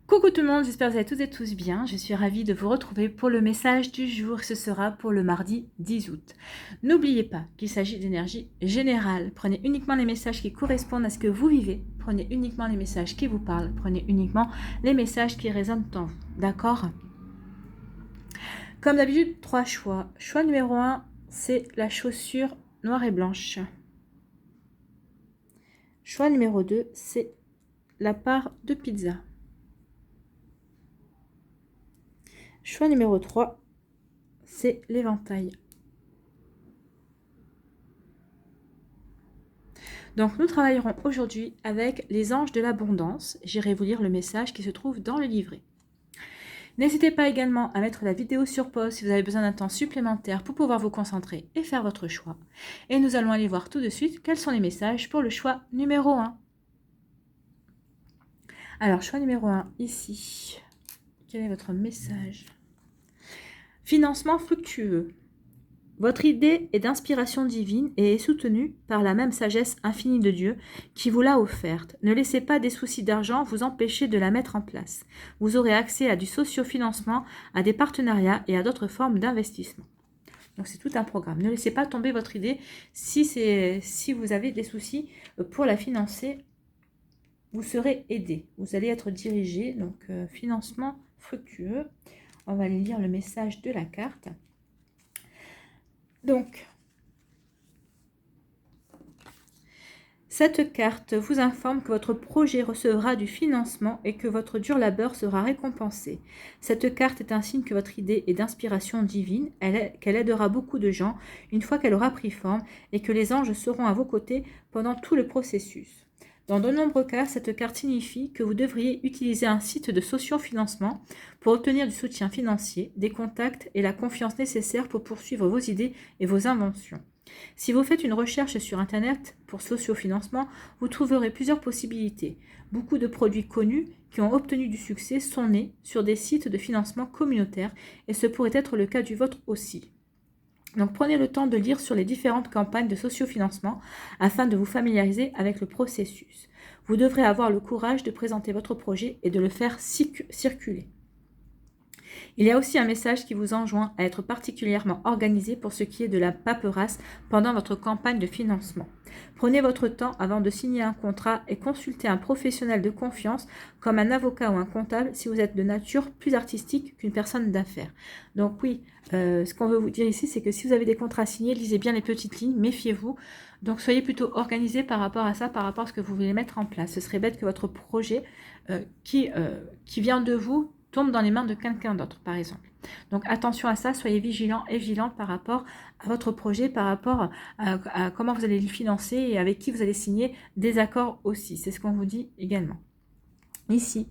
Coucou tout le monde, j'espère que vous allez toutes et tous bien. Je suis ravie de vous retrouver pour le message du jour. Ce sera pour le mardi 10 août. N'oubliez pas qu'il s'agit d'énergie générale. Prenez uniquement les messages qui correspondent à ce que vous vivez. Prenez uniquement les messages qui vous parlent. Prenez uniquement les messages qui résonnent en vous. D'accord? Comme d'habitude, 3 choix. Choix numéro 1, c'est la chaussure noire et blanche. Choix numéro 2, c'est la part de pizza. Choix numéro 3, c'est l'éventail. Donc nous travaillerons aujourd'hui avec les anges de l'abondance. J'irai vous lire le message qui se trouve dans le livret. N'hésitez pas également à mettre la vidéo sur pause si vous avez besoin d'un temps supplémentaire pour pouvoir vous concentrer et faire votre choix. Et nous allons aller voir tout de suite quels sont les messages pour le choix numéro 1. Alors, choix numéro 1, ici. Quel est votre message? Financement fructueux. Votre idée est d'inspiration divine et est soutenue par la même sagesse infinie de Dieu qui vous l'a offerte. Ne laissez pas des soucis d'argent vous empêcher de la mettre en place. Vous aurez accès à du socio-financement, à des partenariats et à d'autres formes d'investissement. Donc c'est tout un programme. Ne laissez pas tomber votre idée. Si vous avez des soucis pour la financer, vous serez aidé. Vous allez être dirigé. Donc financement fructueux. On va aller lire le message de la carte. Donc, cette carte vous informe que votre projet recevra du financement et que votre dur labeur sera récompensé. Cette carte est un signe que votre idée est d'inspiration divine, qu'elle aidera beaucoup de gens une fois qu'elle aura pris forme et que les anges seront à vos côtés pendant tout le processus. Dans de nombreux cas, cette carte signifie que vous devriez utiliser un site de socio-financement pour obtenir du soutien financier, des contacts et la confiance nécessaires pour poursuivre vos idées et vos inventions. Si vous faites une recherche sur Internet pour socio-financement, vous trouverez plusieurs possibilités. Beaucoup de produits connus qui ont obtenu du succès sont nés sur des sites de financement communautaire et ce pourrait être le cas du vôtre aussi. Donc prenez le temps de lire sur les différentes campagnes de sociofinancement afin de vous familiariser avec le processus. Vous devrez avoir le courage de présenter votre projet et de le faire circuler. Il y a aussi un message qui vous enjoint à être particulièrement organisé pour ce qui est de la paperasse pendant votre campagne de financement. Prenez votre temps avant de signer un contrat et consultez un professionnel de confiance comme un avocat ou un comptable si vous êtes de nature plus artistique qu'une personne d'affaires. Donc oui, ce qu'on veut vous dire ici, c'est que si vous avez des contrats signés, lisez bien les petites lignes, méfiez-vous. Donc soyez plutôt organisé par rapport à ça, par rapport à ce que vous voulez mettre en place. Ce serait bête que votre projet qui vient de vous tombe dans les mains de quelqu'un d'autre, par exemple. Donc attention à ça, soyez vigilants et vigilantes par rapport à votre projet, par rapport à comment vous allez le financer et avec qui vous allez signer des accords aussi. C'est ce qu'on vous dit également. Ici,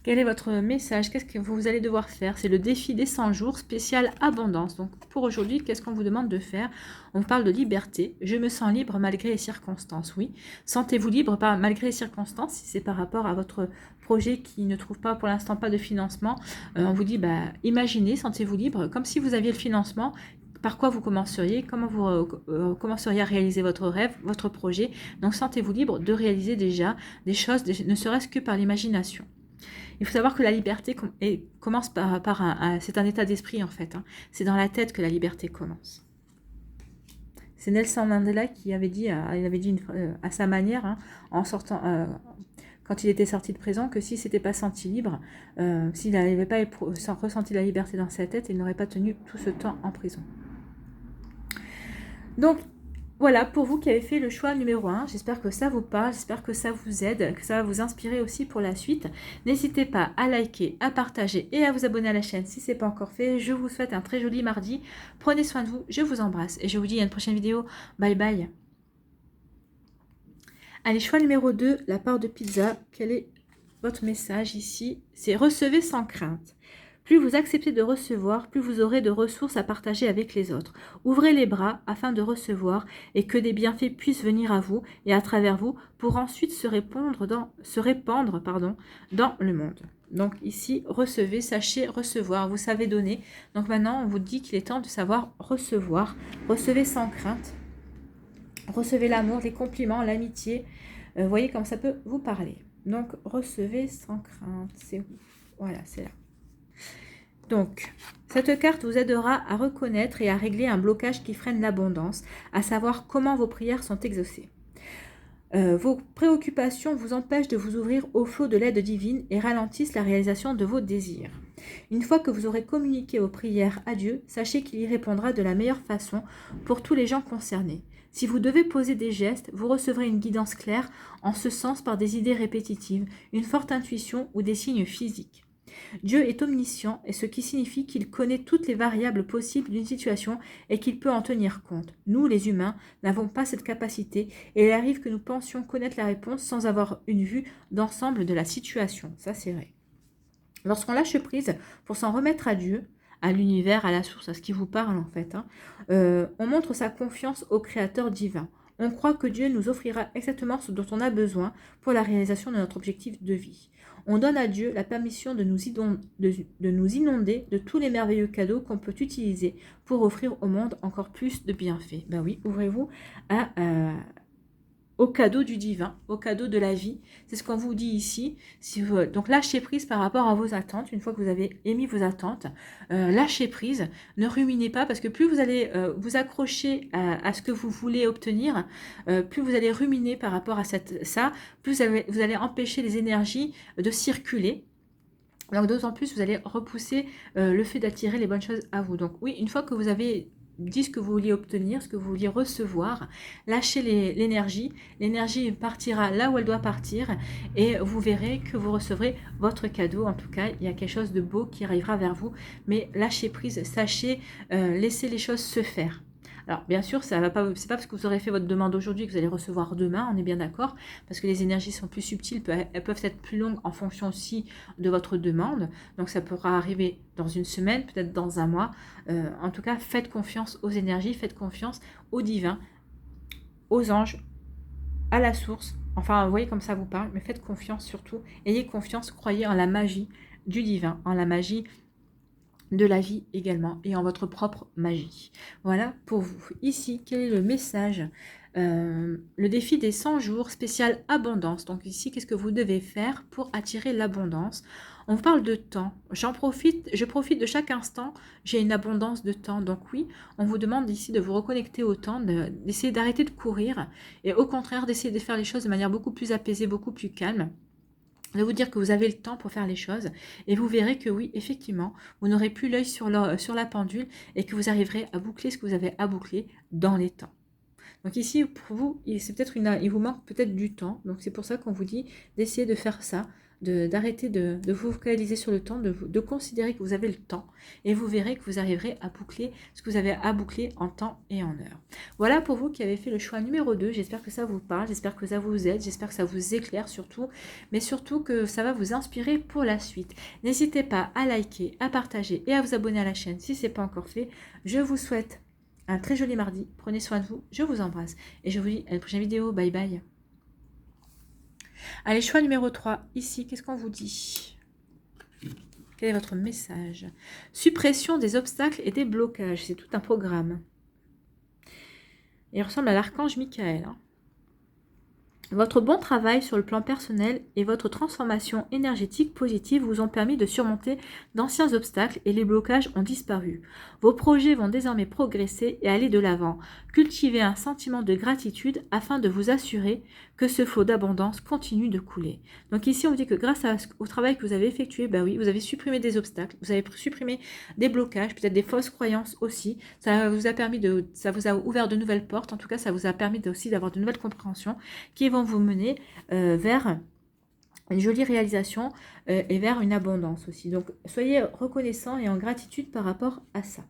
quel est votre message? Qu'est-ce que vous allez devoir faire? C'est le défi des 100 jours spécial abondance. Donc pour aujourd'hui, qu'est-ce qu'on vous demande de faire? On parle de liberté. Je me sens libre malgré les circonstances. Oui, sentez-vous libre malgré les circonstances. Si c'est par rapport à votre projet qui ne trouve pas pour l'instant pas de financement, on vous dit imaginez, sentez-vous libre comme si vous aviez le financement. Par quoi vous commenceriez? Comment vous commenceriez à réaliser votre rêve, votre projet? Donc sentez-vous libre de réaliser déjà des choses, ne serait-ce que par l'imagination. Il faut savoir que la liberté commence c'est un état d'esprit en fait. Hein. C'est dans la tête que la liberté commence. C'est Nelson Mandela qui avait dit, à sa manière, hein, en sortant, quand il était sorti de prison, que s'il ne s'était pas senti libre, s'il n'avait pas ressenti la liberté dans sa tête, il n'aurait pas tenu tout ce temps en prison. Donc, voilà, pour vous qui avez fait le choix numéro 1, j'espère que ça vous parle, j'espère que ça vous aide, que ça va vous inspirer aussi pour la suite. N'hésitez pas à liker, à partager et à vous abonner à la chaîne si ce n'est pas encore fait. Je vous souhaite un très joli mardi. Prenez soin de vous, je vous embrasse et je vous dis à une prochaine vidéo. Bye bye. Allez, choix numéro 2, la part de pizza. Quel est votre message ici? C'est recevez sans crainte. Plus vous acceptez de recevoir, plus vous aurez de ressources à partager avec les autres. Ouvrez les bras afin de recevoir et que des bienfaits puissent venir à vous et à travers vous pour ensuite se répandre dans le monde. Donc ici, recevez, sachez recevoir, vous savez donner. Donc maintenant, on vous dit qu'il est temps de savoir recevoir. Recevez sans crainte. Recevez l'amour, les compliments, l'amitié. Voyez comme ça peut vous parler. Donc, recevez sans crainte. C'est où? Voilà, c'est là. Donc, cette carte vous aidera à reconnaître et à régler un blocage qui freine l'abondance, à savoir comment vos prières sont exaucées. Vos préoccupations vous empêchent de vous ouvrir au flot de l'aide divine et ralentissent la réalisation de vos désirs. Une fois que vous aurez communiqué vos prières à Dieu, sachez qu'il y répondra de la meilleure façon pour tous les gens concernés. Si vous devez poser des gestes, vous recevrez une guidance claire en ce sens par des idées répétitives, une forte intuition ou des signes physiques. Dieu est omniscient, et ce qui signifie qu'il connaît toutes les variables possibles d'une situation et qu'il peut en tenir compte. Nous, les humains, n'avons pas cette capacité et il arrive que nous pensions connaître la réponse sans avoir une vue d'ensemble de la situation. Ça, c'est vrai. Lorsqu'on lâche prise pour s'en remettre à Dieu, à l'univers, à la source, à ce qui vous parle en fait, on montre sa confiance au Créateur divin. On croit que Dieu nous offrira exactement ce dont on a besoin pour la réalisation de notre objectif de vie. On donne à Dieu la permission de nous inonder de tous les merveilleux cadeaux qu'on peut utiliser pour offrir au monde encore plus de bienfaits. Ben oui, ouvrez-vous au cadeau du divin, au cadeau de la vie. C'est ce qu'on vous dit ici. Donc lâchez prise par rapport à vos attentes. Une fois que vous avez émis vos attentes, lâchez prise. Ne ruminez pas parce que plus vous allez vous accrocher à ce que vous voulez obtenir, plus vous allez ruminer par rapport à ça, plus vous allez empêcher les énergies de circuler. Donc d'autant plus, vous allez repousser le fait d'attirer les bonnes choses à vous. Donc oui, une fois que vous avez dit ce que vous vouliez obtenir, ce que vous vouliez recevoir, lâchez l'énergie. L'énergie partira là où elle doit partir et vous verrez que vous recevrez votre cadeau. En tout cas, il y a quelque chose de beau qui arrivera vers vous. Mais lâchez prise, sachez laisser les choses se faire. Alors, bien sûr, ça va pas, c'est pas parce que vous aurez fait votre demande aujourd'hui que vous allez recevoir demain, on est bien d'accord, parce que les énergies sont plus subtiles, elles peuvent être plus longues en fonction aussi de votre demande. Donc, ça pourra arriver dans une semaine, peut-être dans un mois. En tout cas, faites confiance aux énergies, faites confiance au divin, aux anges, à la source. Enfin, vous voyez comme ça vous parle, mais faites confiance surtout. Ayez confiance, croyez en la magie du divin, en la magie de la vie également et en votre propre magie. Voilà pour vous. Ici, quel est le message? Le défi des 100 jours spécial abondance. Donc ici, qu'est-ce que vous devez faire pour attirer l'abondance? On vous parle de temps. Je profite de chaque instant. J'ai une abondance de temps. Donc oui, on vous demande ici de vous reconnecter au temps, d'essayer d'arrêter de courir et au contraire d'essayer de faire les choses de manière beaucoup plus apaisée, beaucoup plus calme. De vous dire que vous avez le temps pour faire les choses et vous verrez que oui, effectivement, vous n'aurez plus l'œil sur la pendule et que vous arriverez à boucler ce que vous avez à boucler dans les temps. Donc ici, pour vous, il vous manque peut-être du temps. Donc c'est pour ça qu'on vous dit d'essayer de faire ça, d'arrêter de vous focaliser sur le temps, de considérer que vous avez le temps et vous verrez que vous arriverez à boucler ce que vous avez à boucler en temps et en heure. Voilà pour vous qui avez fait le choix numéro 2. J'espère que ça vous parle, j'espère que ça vous aide, j'espère que ça vous éclaire surtout, mais surtout que ça va vous inspirer pour la suite. N'hésitez pas à liker, à partager et à vous abonner à la chaîne si ce n'est pas encore fait. Je vous souhaite un très joli mardi. Prenez soin de vous, je vous embrasse et je vous dis à la prochaine vidéo. Bye bye. Allez, choix numéro 3. Ici, qu'est-ce qu'on vous dit? Quel est votre message? Suppression des obstacles et des blocages. C'est tout un programme. Il ressemble à l'archange Michael. Votre bon travail sur le plan personnel et votre transformation énergétique positive vous ont permis de surmonter d'anciens obstacles et les blocages ont disparu. Vos projets vont désormais progresser et aller de l'avant. Cultivez un sentiment de gratitude afin de vous assurer que ce flot d'abondance continue de couler. Donc ici, on dit que grâce au travail que vous avez effectué, ben oui, vous avez supprimé des obstacles, vous avez supprimé des blocages, peut-être des fausses croyances aussi. Ça vous a ouvert de nouvelles portes. En tout cas, ça vous a permis aussi d'avoir de nouvelles compréhensions qui vont vous mener vers une jolie réalisation et vers une abondance aussi. Donc, soyez reconnaissant et en gratitude par rapport à ça.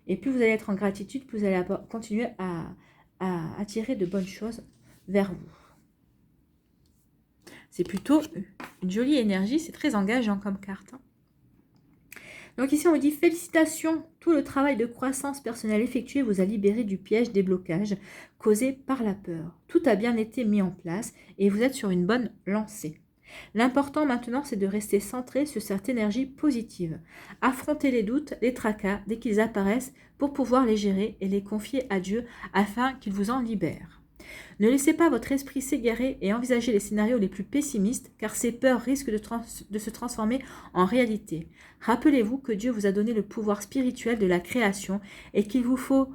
Et plus vous allez être en gratitude, plus vous allez continuer à attirer de bonnes choses vers vous. C'est plutôt une jolie énergie, c'est très engageant comme carte. Donc ici, on vous dit félicitations, tout le travail de croissance personnelle effectué vous a libéré du piège des blocages causés par la peur. Tout a bien été mis en place et vous êtes sur une bonne lancée. L'important maintenant, c'est de rester centré sur cette énergie positive. Affrontez les doutes, les tracas, dès qu'ils apparaissent, pour pouvoir les gérer et les confier à Dieu afin qu'il vous en libère. Ne laissez pas votre esprit s'égarer et envisagez les scénarios les plus pessimistes, car ces peurs risquent de se transformer en réalité. Rappelez-vous que Dieu vous a donné le pouvoir spirituel de la création et qu'il faut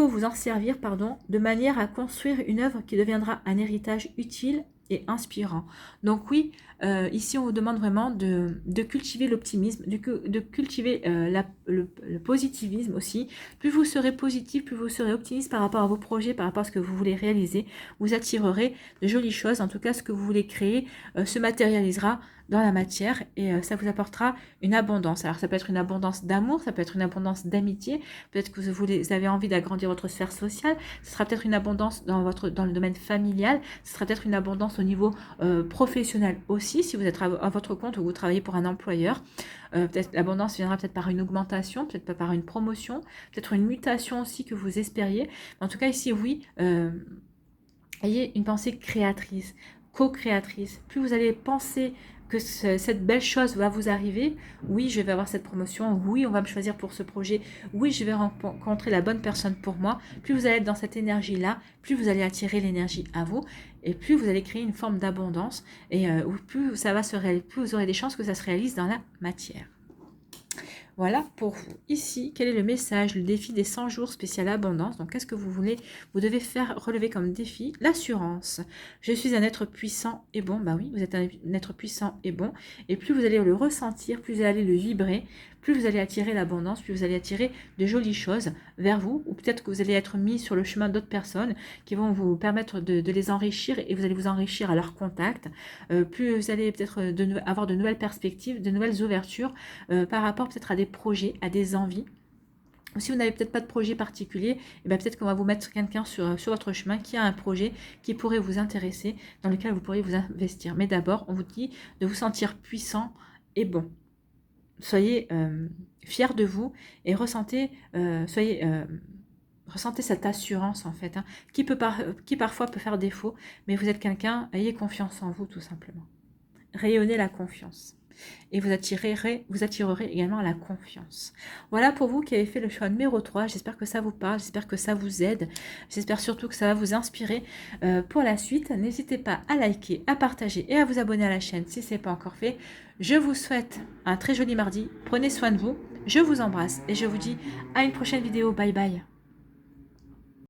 vous en servir, de manière à construire une œuvre qui deviendra un héritage utile et inspirant. Donc oui, ici on vous demande vraiment de cultiver l'optimisme, de cultiver le positivisme aussi. Plus vous serez positif, plus vous serez optimiste par rapport à vos projets, par rapport à ce que vous voulez réaliser, vous attirerez de jolies choses. En tout cas, ce que vous voulez créer se matérialisera dans la matière et ça vous apportera une abondance. Alors ça peut être une abondance d'amour, ça peut être une abondance d'amitié, peut-être que vous avez envie d'agrandir votre sphère sociale, ce sera peut-être une abondance dans le domaine familial, ce sera peut-être une abondance au niveau professionnel aussi, si vous êtes à votre compte ou vous travaillez pour un employeur. Peut-être l'abondance viendra peut-être par une augmentation, peut-être pas par une promotion, peut-être une mutation aussi que vous espériez. En tout cas ici, oui, ayez une pensée créatrice, co-créatrice. Plus vous allez penser que cette belle chose va vous arriver, oui, je vais avoir cette promotion, oui, on va me choisir pour ce projet, oui, je vais rencontrer la bonne personne pour moi, plus vous allez être dans cette énergie-là, plus vous allez attirer l'énergie à vous, et plus vous allez créer une forme d'abondance, et plus ça va se réaliser, plus vous aurez des chances que ça se réalise dans la matière. Voilà pour vous. Ici, quel est le message, le défi des 100 jours spécial abondance? Donc, qu'est-ce que vous voulez? Vous devez faire relever comme défi l'assurance. Je suis un être puissant et bon. Bah oui, vous êtes un être puissant et bon. Et plus vous allez le ressentir, plus vous allez le vibrer, plus vous allez attirer l'abondance, plus vous allez attirer de jolies choses vers vous. Ou peut-être que vous allez être mis sur le chemin d'autres personnes qui vont vous permettre de les enrichir et vous allez vous enrichir à leur contact. Plus vous allez peut-être avoir de nouvelles perspectives, de nouvelles ouvertures par rapport peut-être à des projets, à des envies. Ou si vous n'avez peut-être pas de projet particulier, et bien peut-être qu'on va vous mettre quelqu'un sur votre chemin qui a un projet qui pourrait vous intéresser, dans lequel vous pourriez vous investir. Mais d'abord, on vous dit de vous sentir puissant et bon. Soyez fiers de vous et ressentez cette assurance en fait, qui parfois peut faire défaut, mais vous êtes quelqu'un, ayez confiance en vous tout simplement. Rayonnez la confiance. Et vous attirerez également la confiance. Voilà pour vous qui avez fait le choix numéro 3. J'espère que ça vous parle, j'espère que ça vous aide. J'espère surtout que ça va vous inspirer pour la suite. N'hésitez pas à liker, à partager et à vous abonner à la chaîne si ce n'est pas encore fait. Je vous souhaite un très joli mardi. Prenez soin de vous. Je vous embrasse et je vous dis à une prochaine vidéo. Bye bye.